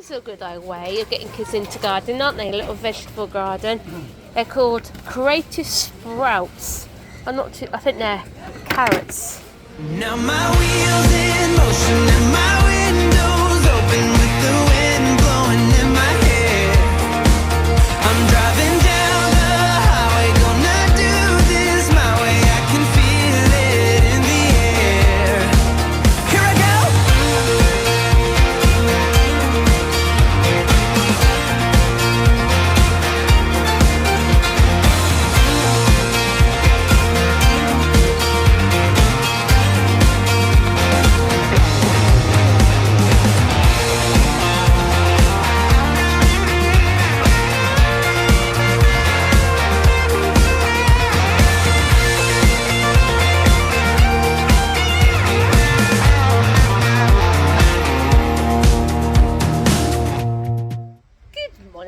These are a good way of getting kids into gardening, aren't they? A little vegetable garden. They're called creative sprouts. I think they're carrots. Now my wheels in motion and my windows open with the wind blowing in my hair. I'm driving down the highway, gonna do this my way. I can feel it in the air. Here I go.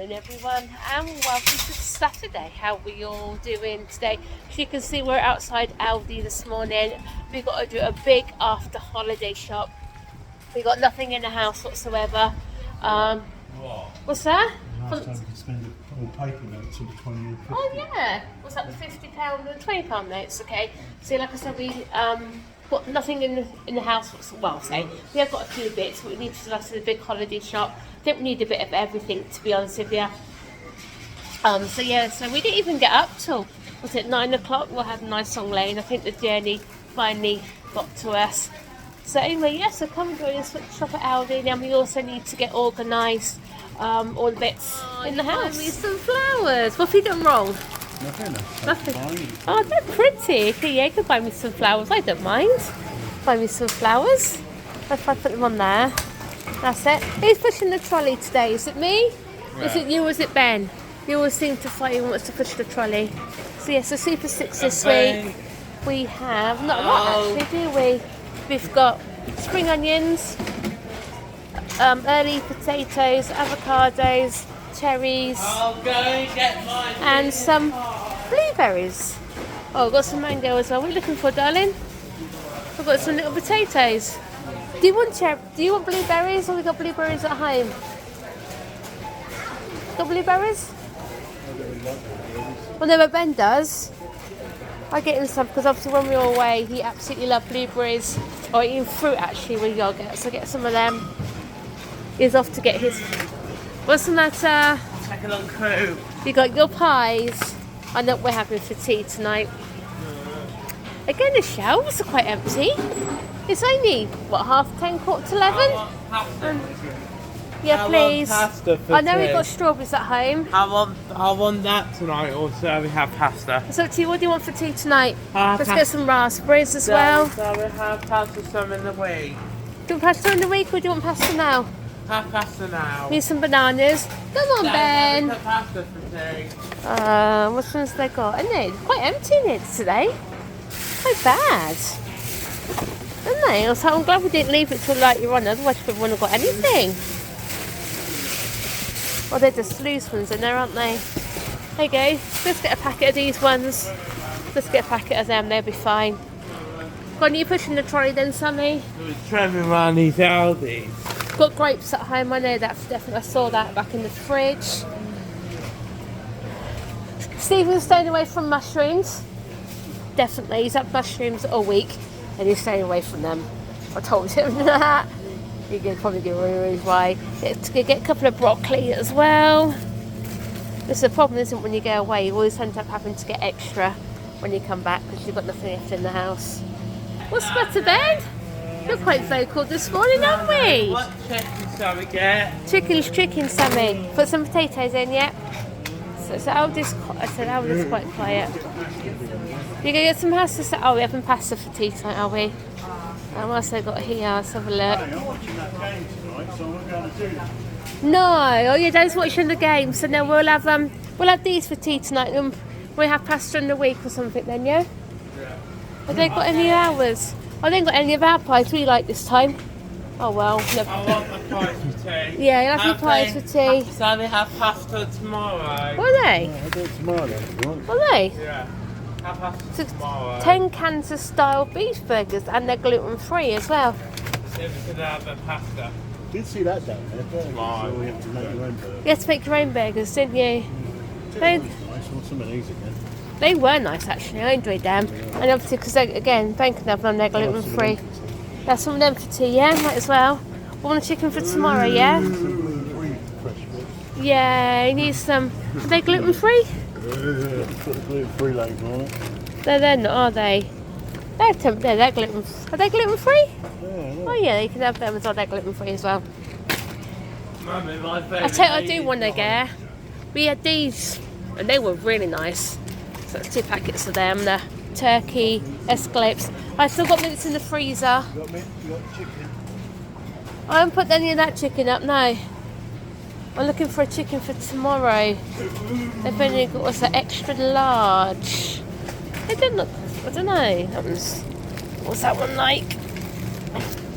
Everyone, and welcome to Saturday. How are we all doing today? As you can see, we're outside Aldi this morning. We've got to do a big after holiday shop. We've got nothing in the house whatsoever. What's that? Last time we could spend all paper notes on 20 and 50. Oh yeah, what's that, the £50 and £20 notes? Okay, so like I said, we got nothing in the house. Well, say we have got a few bits, but we need to do a big holiday shop. I think we need a bit of everything, to be honest with you. So yeah, so we didn't even get up till, was it 9 o'clock? We had a nice long lane. I think the journey finally got to us. So anyway, yeah, so come and join us shop at Aldi. Then we also need to get organised, all the bits in the house. Buy me some flowers. What have you done wrong? Nothing. Oh, they're pretty. Okay, yeah, you can buy me some flowers. I don't mind. Buy me some flowers. If I put them on there. That's it. Who's pushing the trolley today? Is it me? Right. Is it you or is it Ben? You always seem to fight who wants to push the trolley. So yeah, so Super 6 this week. We have, not a lot actually, do we? We've got spring onions, early potatoes, avocados, cherries, and some blueberries. Oh, I've got some mango as well. What are you looking for, darling? I've got some little potatoes. Do you want blueberries, or we got blueberries at home? Got blueberries? Well, no, but Ben does. I get him some because obviously when we were away, he absolutely loved blueberries, or even fruit actually with yogurt. So get some of them. He's off to get his. What's the matter? Second on crew. You got your pies. I know we're having for tea tonight. Again, the shelves are quite empty. It's only, what, 10:30, 11? Yeah, please. I know we've got strawberries at home. I want that tonight, or so we have pasta. So, tea, what do you want for tea tonight? Let's get some raspberries as well. So we have pasta some in the week. Do you want pasta in the week, or do you want pasta now? Have pasta now. Need some bananas. Come on, Ben. Pasta for tea. What ones they got? Isn't it quite empty in it today? Quite bad. Isn't they? So I'm glad we didn't leave it till later on, otherwise we wouldn't have got anything. Well, they're just loose ones in there, aren't they? There you go. Let's get a packet of these ones. Let's get a packet of them, they'll be fine. Got you pushing the trolley then, Sammy? We're travelling around these Aldis. Got grapes at home, I know that for definite. I saw that back in the fridge. Stephen's staying away from mushrooms. Definitely, he's had mushrooms all week and he's staying away from them. I told him that. You could probably give a reason why. Get a couple of broccoli as well. This is the problem, isn't it, when you go away, you always end up having to get extra when you come back because you've got nothing left in the house. What's the matter, Ben? You're quite vocal this morning, aren't we? What chicken shall we get? Chicken, Sammy. Put some potatoes in, yeah. So Aldi's quite quiet. You gonna get some pasta? Oh, we're having pasta for tea tonight, are we? And what else I got here? Let's have a look. I'm watching that game tonight, so I'm going to do that. No, oh yeah, Dad's watching the game. So now we'll have these for tea tonight. And we'll have pasta in the week or something then, yeah? Yeah. Have they got any of ours? I didn't got any of our pies we like this time. Oh well. No. I want the pies for tea. Yeah, you'll have your pies for tea. So they have pasta tomorrow. Will they? Yeah, I'll do it tomorrow then if you want. Will they? Yeah. Have pasta tomorrow. 10 cans of style beef burgers and they're gluten free as well. So we could have the pasta. did see that down there. Burgers. So we have to make your own burgers. You had to make your own burgers, didn't you? That was nice. I want some of these again. They were nice actually, I enjoyed them. And obviously, because again, Bank can have them, they're gluten free. That's some of them for tea, yeah? Might as well. Want a chicken for tomorrow, yeah? Yeah, you need some. Are they gluten free? Put the gluten-free label on it. They're not, are they? They're gluten. Are they gluten free? Yeah, Oh yeah, you can have them as well. They're gluten free as well. I tell you, I do want to get. We had these, and they were really nice. So that's 2 packets of them. The turkey escalopes. I still got minutes in the freezer. You got chicken? I haven't put any of that chicken up, no. I'm looking for a chicken for tomorrow. They've only got what's that, extra large. They don't look, I don't know. What's that one like?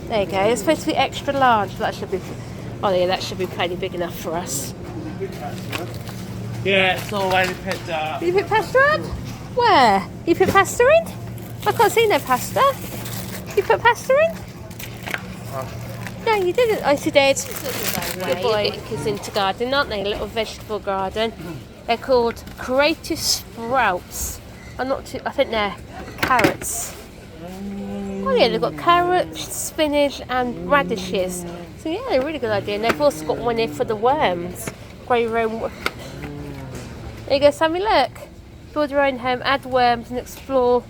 There you go. It's supposed to be extra large. That should be. Oh yeah, that should be plenty big enough for us. Yeah, it's already picked up. You put pasta up? Where? You put pasta in? I can't see no pasta. You put pasta in? No, you didn't. I did. Good boy. Kids into gardening, aren't they? A little vegetable garden. They're called creative sprouts. I'm not too. I think they're carrots. Oh yeah, they've got carrots, spinach, and radishes. So yeah, they're a really good idea. And they've also got one here for the worms. Grow your own. There you go, Sammy. Look, build your own home, add worms, and explore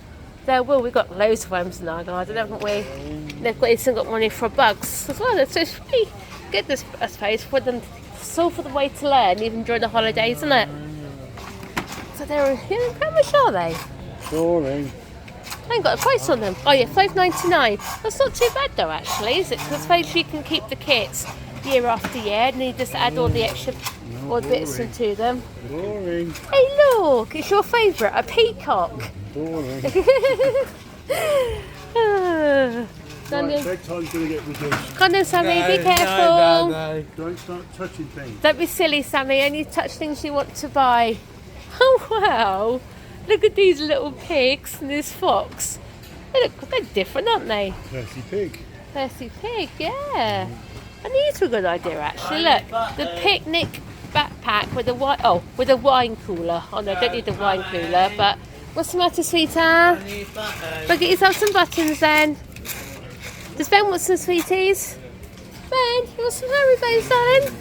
their will. We've got loads of worms in our garden, haven't we? They've got one here for bugs as well. So it's really good, I suppose, for them. It's all for the way to learn, even during the holidays, isn't it? So they're, how much are they? Boring. I ain't got a price on them. Oh yeah, $5.99. That's not too bad though, actually, is it? Because I suppose you can keep the kits year after year, and you just add all the extra bits into them. Boring. Hey look, it's your favourite, a peacock. Boring. Right, bedtime's going to get reduced. Come on, Sammy, be careful. No. Don't start touching things. Don't be silly, Sammy. Only touch things you want to buy. Oh wow! Look at these little pigs and this fox. They're different, aren't they? Percy Pig. Percy Pig, yeah. And these were a good idea, actually. Look, the picnic backpack with a wine cooler. Oh no, I don't need a wine cooler. But what's the matter, sweetheart? Go get yourself some buttons then. Does Ben want some sweeties? Ben, you want some Haribo's, darling?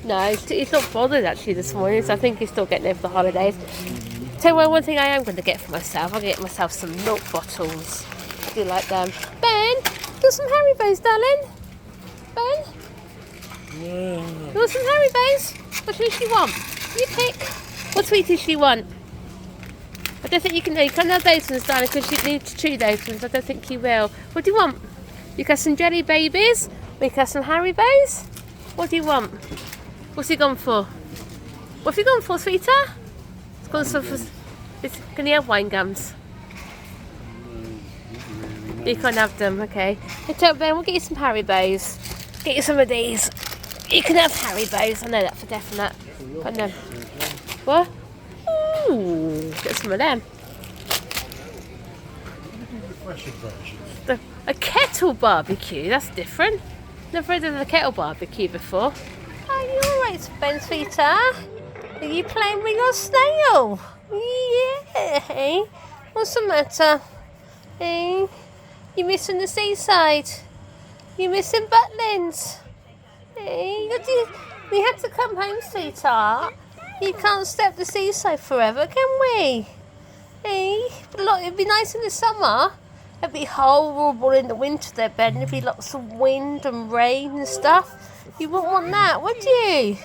No, he's not bothered actually this morning, so I think he's still getting over the holidays. Tell you what, one thing I am going to get for myself, I'll get myself some milk bottles. I do like them. Ben, you want some Haribo's, darling? Ben? You want some Haribo's? What sweeties do you want? You pick. What sweeties do you want? I don't think you can have those ones, darling, because you need to chew those ones. I don't think you will. What do you want? You got some jelly babies? We got some Haribo's? What do you want? What's he gone for? What have you gone for, sweetheart? It's gone for. Can you have wine gums? You can't have them, okay. Hey, Ben, we'll get you some Haribo's. Get you some of these. You can have Haribo's. I know that for definite. I know. What? Ooh, get some of them. A kettle barbecue, that's different. Never heard of a kettle barbecue before. Are you alright, Ben, sweetheart? Are you playing with your snail? Yeah. What's the matter? Hey, you missing the seaside? You missing Butlins? Hey, we had to come home, sweetheart. You can't stay at the seaside forever, can we? Hey, but look, it'd be nice in the summer. It'd be horrible in the winter there, Ben. There'd be lots of wind and rain and stuff. You wouldn't want that, would you?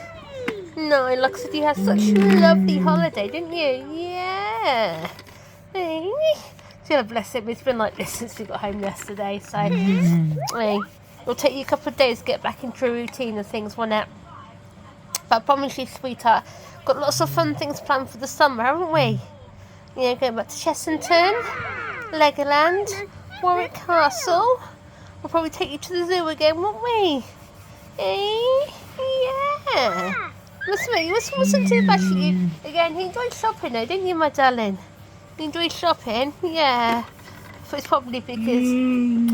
No, like I said, you had such a lovely holiday, didn't you? Yeah. Hey, God bless him. It's been like this since we got home yesterday. So, hey, it'll take you a couple of days to get back into a routine and things, won't it? But I promise you, sweetheart, got lots of fun things planned for the summer, haven't we? Yeah, going back to Chessington, Legoland, Warwick Castle. We'll probably take you to the zoo again, won't we? Eh? Yeah. You wasn't too bad for you. Again, you enjoyed shopping though, didn't you, my darling? You enjoyed shopping? Yeah. but it's probably because,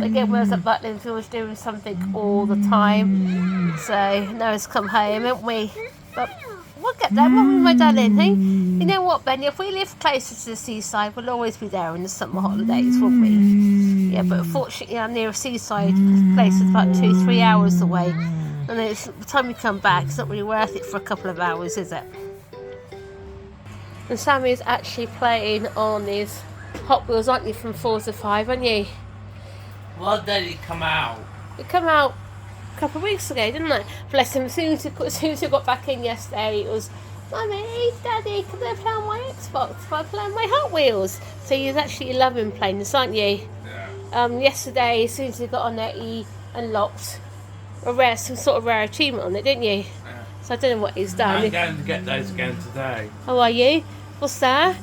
again, when I was at Butlins, we was doing something all the time. So now it's come home, haven't we? But we'll get there, won't we, my darling? Hey? You know what, Benny? If we live closer to the seaside, we'll always be there in the summer holidays, won't we? Yeah, but unfortunately, our nearest seaside place is about 2-3 hours away. And it's, by the time we come back, it's not really worth it for a couple of hours, is it? And Sammy's actually playing on his Hot Wheels, aren't you, from 4 to 5, aren't you? What did it come out? It came out a couple of weeks ago, didn't it? Bless him, as soon as he got back in yesterday, it was, Mummy, Daddy, can I play on my Xbox? Can I play on my Hot Wheels? So he's actually loving playing this, aren't you? Yeah. Yesterday, as soon as he got on there, he unlocked some sort of rare achievement on it, didn't you? Yeah. So I don't know what he's done. I'm going to get those again today. Oh, are you? What's that?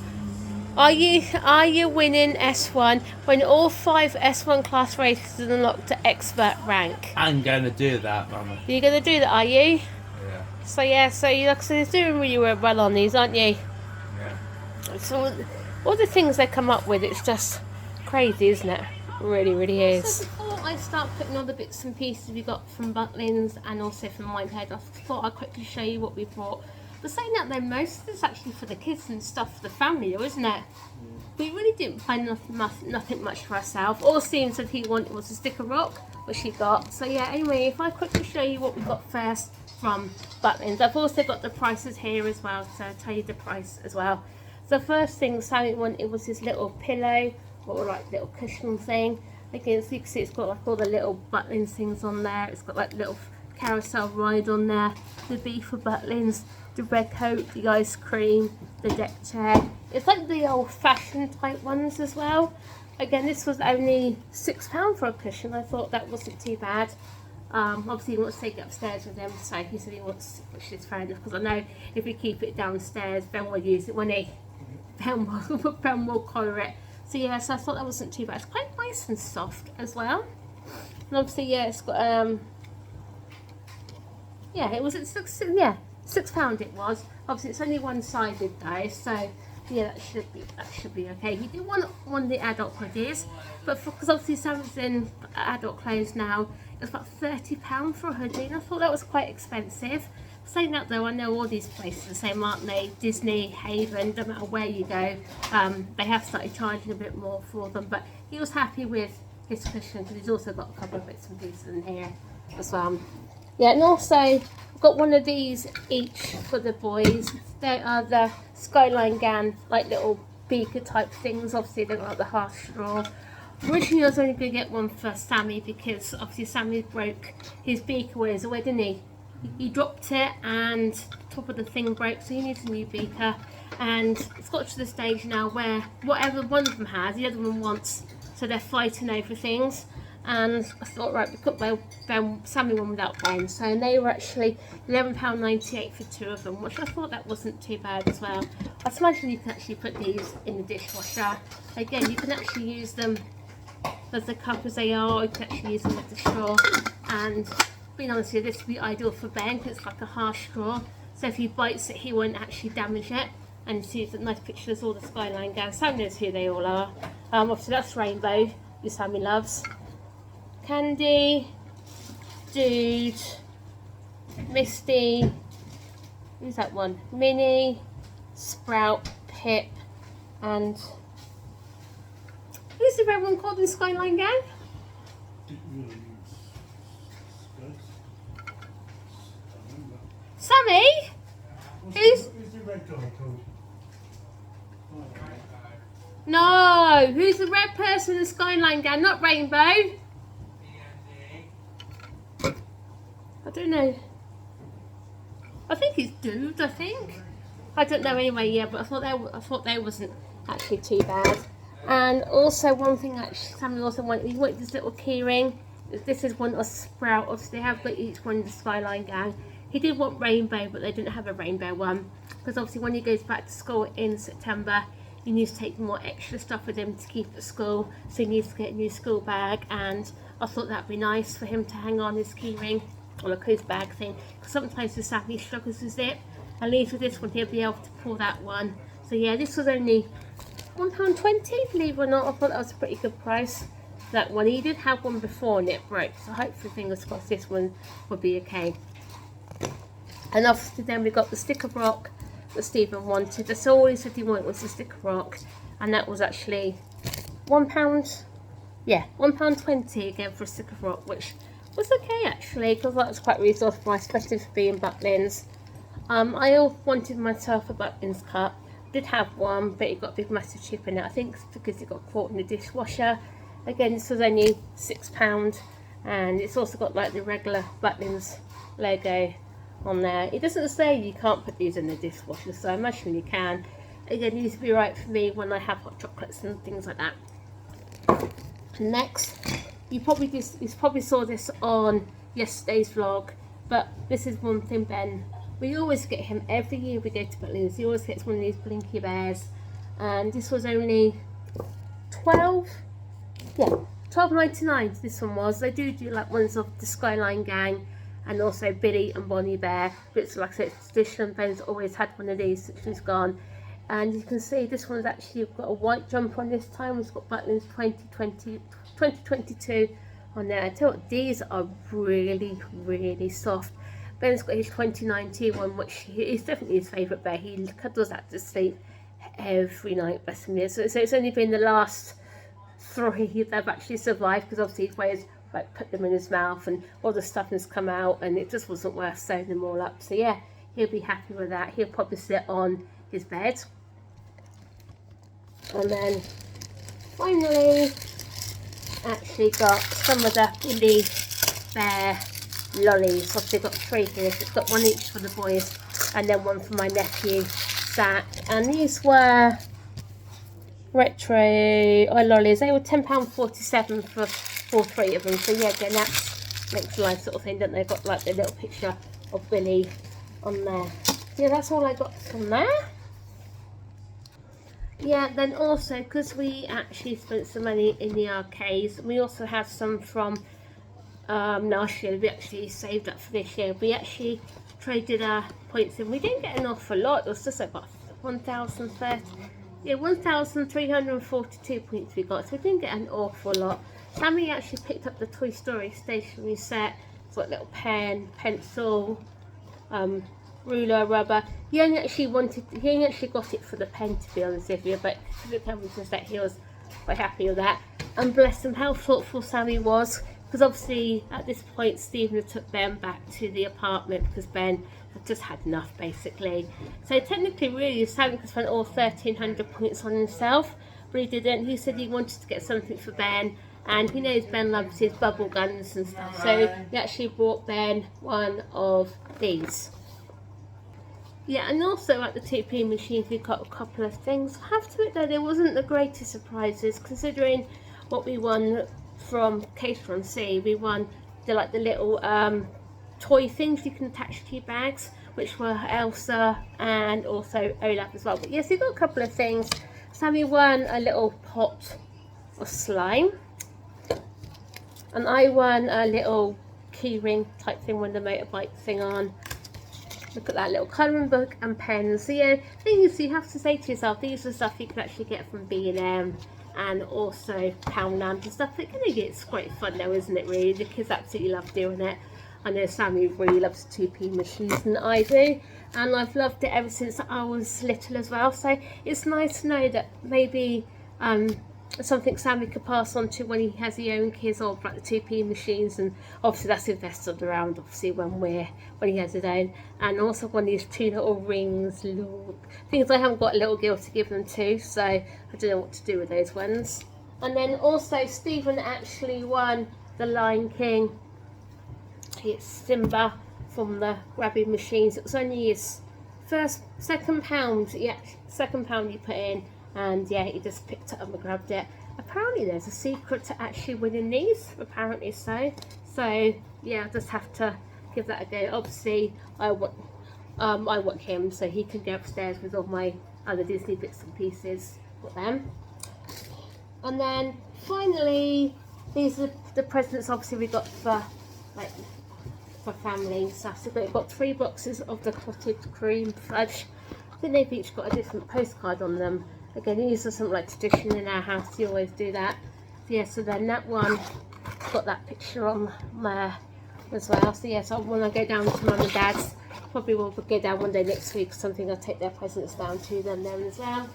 Are you winning S1 when all 5 S1 class races are unlocked to expert rank? I'm going to do that, Mama. You're going to do that, are you? Yeah. So you like he's doing really well on these, aren't you? Yeah. So all the things they come up with, it's just crazy, isn't it? It really, really is. So before I start putting all the bits and pieces we got from Butlins and also from Whitehead, I thought I'd quickly show you what we brought. But saying that though, most of it's actually for the kids and stuff for the family though, isn't it? We really didn't find nothing much for ourselves. All Stephenson said he wanted was a sticker rock, which he got. So yeah, anyway, if I quickly show you what we got first from Butlins. I've also got the prices here as well, so I'll tell you the price as well. So the first thing Sammy wanted was this little pillow, or like little cushion thing. Again, so you can see it's got like all the little Butlins things on there. It's got like little carousel ride on there, the B for Butlins, the red coat, the ice cream, the deck chair. It's like the old fashioned type ones as well. Again, this was only £6 for a cushion. I thought that wasn't too bad. Obviously he wants to take it upstairs with him, so he said he wants, which is fair enough, because I know if we keep it downstairs, Ben will use it, won't he? Ben will collar it. So yeah, so I thought that wasn't too bad. It's quite nice and soft as well. And obviously, yeah, it's got yeah, it was at £6 it was. Obviously it's only one-sided though, so yeah, that should be okay. He did want one of the adult hoodies, but because obviously Sam's in adult clothes now, it's about £30 for a hoodie, and I thought that was quite expensive. Saying that though, I know all these places are the same, aren't they? Disney, Haven, no matter where you go, they have started charging a bit more for them, but he was happy with his cushion because he's also got a couple of bits and pieces in here as well. Yeah, and also I've got one of these each for the boys. They are the Skyline Gan, like little beaker type things. Obviously they've got like the half straw. Originally I was only going to get one for Sammy because obviously Sammy broke his beaker when he was away, didn't he? He dropped it and the top of the thing broke, so he needs a new beaker. And it's got to the stage now where whatever one of them has, the other one wants, so they're fighting over things. And I thought, right, we could buy Sammy one without Ben. So they were actually £11.98 for 2 of them, which I thought that wasn't too bad as well. I imagine you can actually put these in the dishwasher. Again, you can actually use them as the cup as they are, or you can actually use them with the straw. And being honest with you, this would be ideal for Ben because it's like a harsh straw. So if he bites it, he won't actually damage it. And you see the nice pictures of all the Skyline Gans. Sam knows who they all are. Obviously that's Rainbow, who Sammy loves. Candy, Dude, Misty, who's that one? Minnie, Sprout, Pip, and who's the red one called in Skyline Gang? Sammy? Who's the red guy called? No, who's the red person in the Skyline Gang? Not Rainbow. I don't know. I think it's Dude, I think. I don't know anyway, yeah, but I thought they wasn't actually too bad. And also one thing actually Sammy also wanted, he wanted this little key ring. This is one of Sprout, obviously they have got each one in the Skyline Gang. He did want Rainbow, but they didn't have a Rainbow one. Because obviously when he goes back to school in September, he needs to take more extra stuff with him to keep at school. So he needs to get a new school bag, and I thought that'd be nice for him to hang on his key ring. Or like his bag thing, because sometimes the Sammy struggles with it. At least with this one he'll be able to pull that one. So yeah, this was only £1.20, believe it or not. I thought that was a pretty good price for that one. He did have one before and it broke, so hopefully, fingers crossed, this one will be okay. And obviously then we got the stick of rock that Stephen wanted. That's all he said he wanted was the stick of rock, and that was actually £1. Yeah, £1.20 again for a stick of rock, which was okay actually, because that was quite reasonable for my, especially for being butlins. I all wanted myself a butlins cup. Did have one, but it got a big massive chip in it. I think it's because it got caught in the dishwasher. Again, this was only £6, and it's also got like the regular butlins logo on there. It doesn't say you can't put these in the dishwasher, so I imagine you can. Again, it needs to be right for me when I have hot chocolates and things like that. Next, you probably saw this on yesterday's vlog, but this is one thing12. We always get him every year we go to Butlins. He always gets one of these blinky bears, and this was only £12.99. This one was. They do like ones of the Skyline Gang and also Billy and Bonnie Bear, but like I said, it's traditional. Ben's always had one of these since she's gone. And you can see this one's actually got a white jumper on this time. It's got Butlins 2022 on there. I tell you what, these are really, really soft. Ben's got his 2019 one, which is definitely his favourite bear. He cuddles that to sleep every night, bless him. So it's only been the last 3 that have actually survived, because obviously his way is like put them in his mouth and all the stuff has come out, and it just wasn't worth sewing them all up. So yeah, he'll be happy with that. He'll probably sit on his bed. And then finally actually got some of the Billy Bear lollies. Obviously got 3 here, so it's got one each for the boys and then one for my nephew Zach. And these were retro lollies. They were £10.47 for all 3 of them. So yeah, again, that makes a nice sort of thing, don't they? Got like the little picture of Billy on there. Yeah, that's all I got from there. Yeah, then also, because we actually spent some money in the arcades, we also have some from last year. We actually saved up for this year. We actually traded our points in. We didn't get an awful lot. It was just about 1,342 points we got, so we didn't get an awful lot. Sammy actually picked up the Toy Story stationery set. It's got a little pen, pencil, ruler, rubber. He only actually got it for the pen, to be honest with you, but for the canvas set he was quite happy with that. And bless him, how thoughtful Sammy was, because obviously at this point Stephen had took Ben back to the apartment because Ben had just had enough basically. So technically really Sammy could spend all 1,300 points on himself, but he didn't. He said he wanted to get something for Ben, and he knows Ben loves his bubble guns and stuff, so he actually bought Ben one of these. Yeah, and also at the 2p machines we got a couple of things. I have to admit though, there wasn't the greatest surprises, considering what we won from Cater on Sea. We won the little toy things you can attach to your bags, which were Elsa and also Olaf as well. But yes, we got a couple of things. Sammy won a little pot of slime, and I won a little key ring type thing with the motorbike thing on. Look at that little colouring book and pens. So yeah, things you have to say to yourself, these are stuff you can actually get from B&M and also Poundland and stuff. It kind of gets quite fun though, isn't it really? The kids absolutely love doing it. I know Sammy really loves 2p machines, and I do. And I've loved it ever since I was little as well. So it's nice to know that maybe something Sammy could pass on to when he has his own kids, or like the 2p machines, and obviously that's invested around obviously when he has his own. And also one of these 2 little rings, little things I haven't got a little girl to give them to, so I don't know what to do with those ones. And then also Stephen actually won the Lion King. It's Simba from the grabbing machines. It was only his second pound he put in. And yeah, he just picked it up and grabbed it. Apparently there's a secret to actually winning these, apparently so. So yeah, I'll just have to give that a go. Obviously I want him so he can go upstairs with all my other Disney bits and pieces for them. And then finally, these are the presents obviously we got for family and stuff. So we've got 3 boxes of the cottage cream fudge. I think they've each got a different postcard on them. Again, these are something like tradition in our house. You always do that. So yeah, so then that one got that picture on there as well. So yeah, so when I go down to Mum and Dad's, probably will go down one day next week or something. I'll take their presents down to them there as well.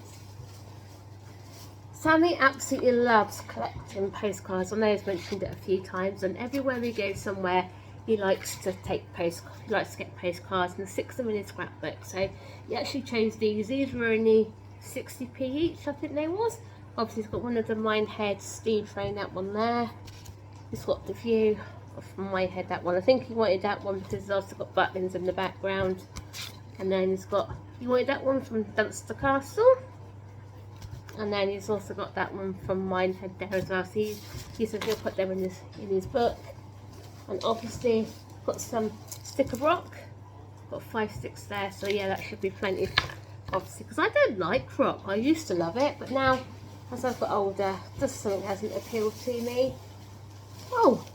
Sammy absolutely loves collecting postcards. I know he's mentioned it a few times, and everywhere we go somewhere, he likes to take he likes to get postcards and stick them in his scrapbook. So he actually chose these. These were only 60p each, I think they was. Obviously, he's got one of the Minehead Steve frame, that one there. He's got the view of Minehead, that one. I think he wanted that one because he's also got buttons in the background. And then he wanted that one from Dunster Castle. And then he's also got that one from Minehead there as well. So he said he'll put them in his book. And obviously got some sticker rock. Got 5 sticks there, so yeah, that should be plenty. Obviously, because I don't like rock. I used to love it, but now as I've got older, just something hasn't appealed to me. Oh,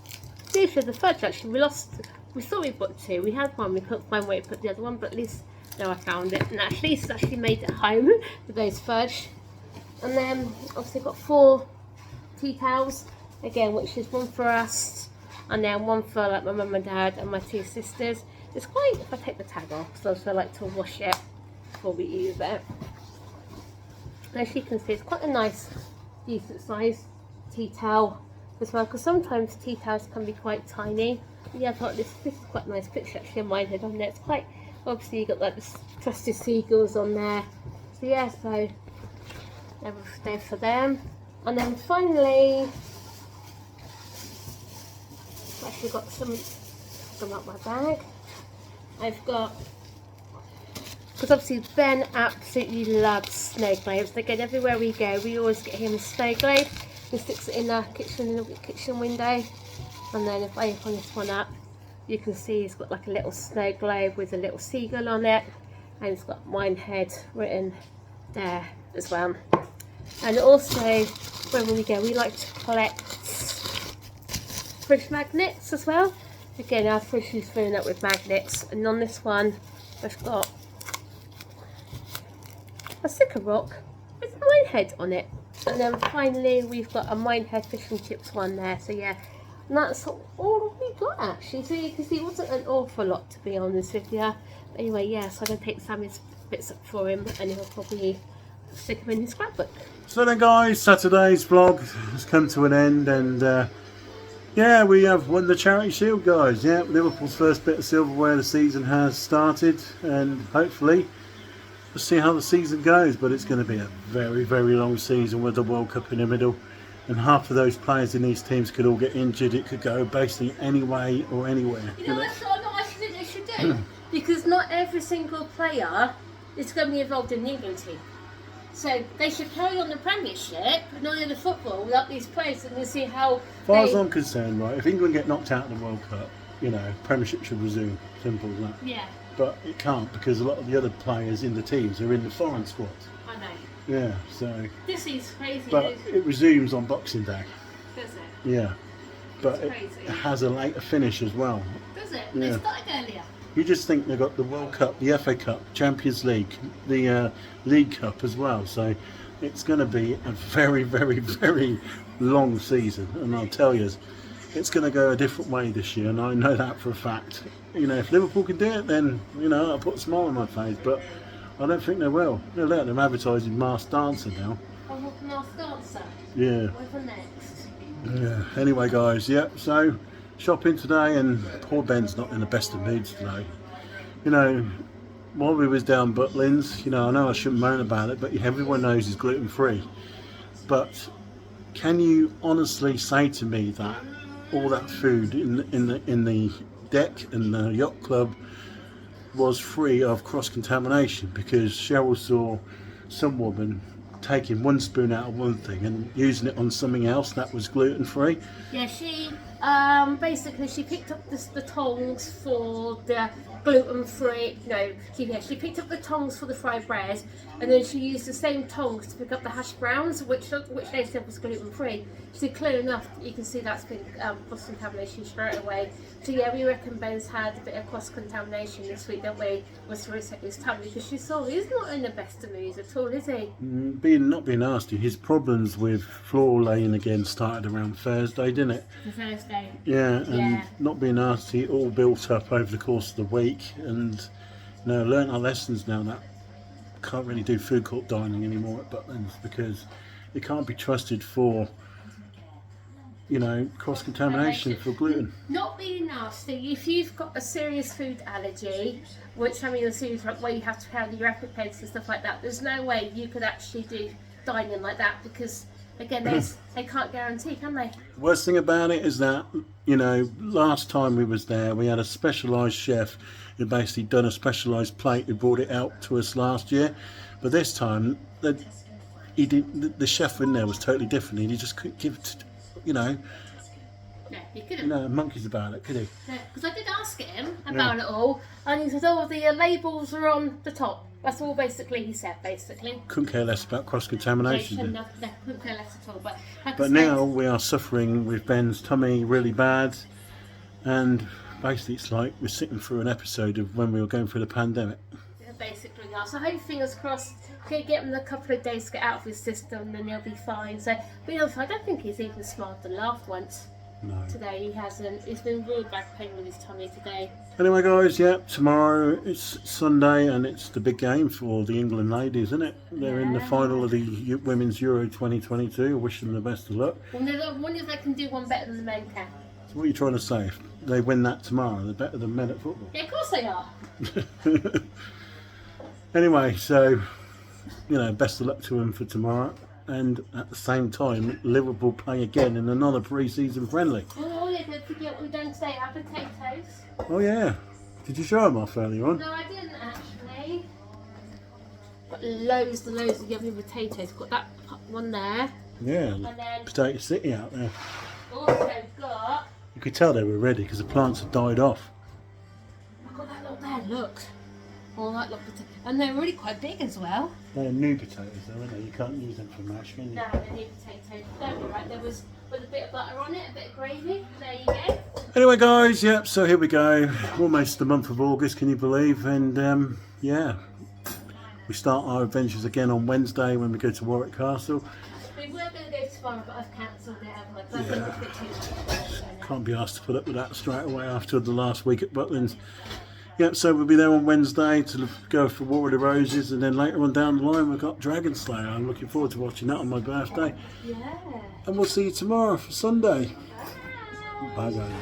these are the fudge. Actually, we thought we bought 2. We had one. We couldn't find where to put the other one, but at least now I found it. And actually, it's actually made at home with those fudge. And then obviously got 4 tea towels again, which is one for us, and then one for like my mum and dad and my 2 sisters. It's quite, if I take the tag off, because I also like to wash it before we use it. And as you can see, it's quite a nice, decent size tea towel as well, because sometimes tea towels can be quite tiny. But yeah, I thought this is quite a nice picture actually in Minehead on there. It's quite, obviously you got like the trusted seagulls on there. So yeah, so there for them. And then finally, I've actually got some up my bag. I've got, because obviously Ben absolutely loves snow globes. Again, everywhere we go, we always get him a snow globe. He sticks it in our kitchen window. And then if I open this one up, you can see he's got like a little snow globe with a little seagull on it. And it's got Minehead written there as well. And also, wherever we go, we like to collect fridge magnets as well. Again, our fridge is filling up with magnets. And on this one, I've got a sticker rock with Minehead on it. And then finally, we've got a Minehead fish and chips one there. So yeah, and that's all we got actually. So you can see it wasn't an awful lot, to be honest with you. But anyway, yeah, so I'm going to take Sammy's bits up for him, and he'll probably stick them in his scrapbook. So then guys, Saturday's vlog has come to an end, and yeah, we have won the Charity Shield, guys. Yeah, Liverpool's first bit of silverware of the season has started, and hopefully we'll see how the season goes. But it's going to be a very, very long season with the World Cup in the middle, and half of those players in these teams could all get injured. It could go basically any way or anywhere. You know what I think they should do? Because not every single player is going to be involved in the England team. So they should carry on the Premiership, but not in the football, without these players, and see how. As far as I'm concerned, right, if England get knocked out of the World Cup, you know, Premiership should resume. Simple as that. Yeah. But it can't, because a lot of the other players in the teams are in the foreign squads. I know. Yeah, so. This is crazy. But it resumes on Boxing Day. Does it? Yeah. But it crazy. has a later finish as well. Does it? Yeah. They started earlier. You just think they've got the World Cup, the FA Cup, Champions League, the League Cup as well. So it's going to be a very, very, very long season. And I'll tell you, it's going to go a different way this year. And I know that for a fact. You know, if Liverpool can do it, then, you know, I'll put a smile on my face. But I don't think they will. They'll let them advertising Masked Dancer now. Oh, what Masked Dancer? Yeah. What's for next? Yeah. Anyway, guys, yeah, so shopping today, and poor Ben's not in the best of moods today. You know, while we was down Butlins, you know, I know I shouldn't moan about it, but everyone knows he's gluten free. But can you honestly say to me that all that food in the deck and the yacht club was free of cross contamination? Because Cheryl saw some woman taking one spoon out of one thing and using it on something else that was gluten free. Yeah, she Basically, she picked up the tongs for the gluten-free. No, she picked up the tongs for the fried bread, and then she used the same tongs to pick up the hash browns, which they said was gluten-free. So clear enough, you can see that's been cross-contamination straight away. So yeah, we reckon Ben's had a bit of cross-contamination this week, don't we? Was to reset his tummy because you saw he's not in the best of moods at all, is he? Not being nasty, his problems with floor laying again started around Thursday, didn't it? The Thursday. Yeah, and Yeah. not being nasty, it all built up over the course of the week, and learnt our lessons now that can't really do food court dining anymore at Butlins because it can't be trusted for cross-contamination for gluten. Not being nasty, if you've got a serious food allergy, which I mean a serious where you have to handle your EpiPens and stuff like that, there's no way you could actually do dining like that because again they can't guarantee, can they? Worst thing about it is that, last time we was there, we had a specialised chef who basically done a specialised plate who brought it out to us last year. But this time, the chef in there was totally different. He just couldn't give it, No, he couldn't. monkeys about it, could he? Because I did ask him about it all, and he said, "Oh, the labels are on the top." That's all basically he said. Basically, Couldn't care less about cross-contamination. no, couldn't care less at all. But But now we are suffering with Ben's tummy really bad, and basically it's like we're sitting through an episode of when we were going through the pandemic. basically are. So I hope, fingers crossed, get him a couple of days to get out of his system, and he'll be fine. So, but also, I don't think he's even smiled and laughed once. No. Today he hasn't. It's been real back pain with his tummy today. Anyway, guys, tomorrow it's Sunday and it's the big game for the England ladies, isn't it? They're in the final of the Women's Euro 2022. I wish them the best of luck. Well, no, I wonder if they can do one better than the men can. So what are you trying to say? If they win that tomorrow, they're better than men at football. Yeah, of course they are. Anyway, so, best of luck to them for tomorrow. And at the same time, Liverpool play again in another pre-season friendly. Oh, yeah, don't forget what we've done today. Our potatoes. Oh yeah. Did you show them off earlier on? No, I didn't actually. Got loads and loads of yummy potatoes. Got that one there. Yeah. And then Potato City out there. also got. You could tell they were ready because the plants had died off. I've got that lot there. Look. All that lot of potatoes. And they're really quite big as well. They're new potatoes though, aren't they? You can't use them for mash, can you? No, they're new potatoes. Don't be right. There was with a bit of butter on it, a bit of gravy. There you go. Anyway, guys, so here we go. Almost the month of August, can you believe? And we start our adventures again on Wednesday when we go to Warwick Castle. We were going to go tomorrow, but I've cancelled it, haven't I? Because I think it's a bit too much. Can't be asked to put up with that straight away after the last week at Butlins. So we'll be there on Wednesday to go for War of the Roses, and then later on down the line we've got Dragon Slayer. I'm looking forward to watching that on my birthday. Yeah. And we'll see you tomorrow for Sunday. Bye guys.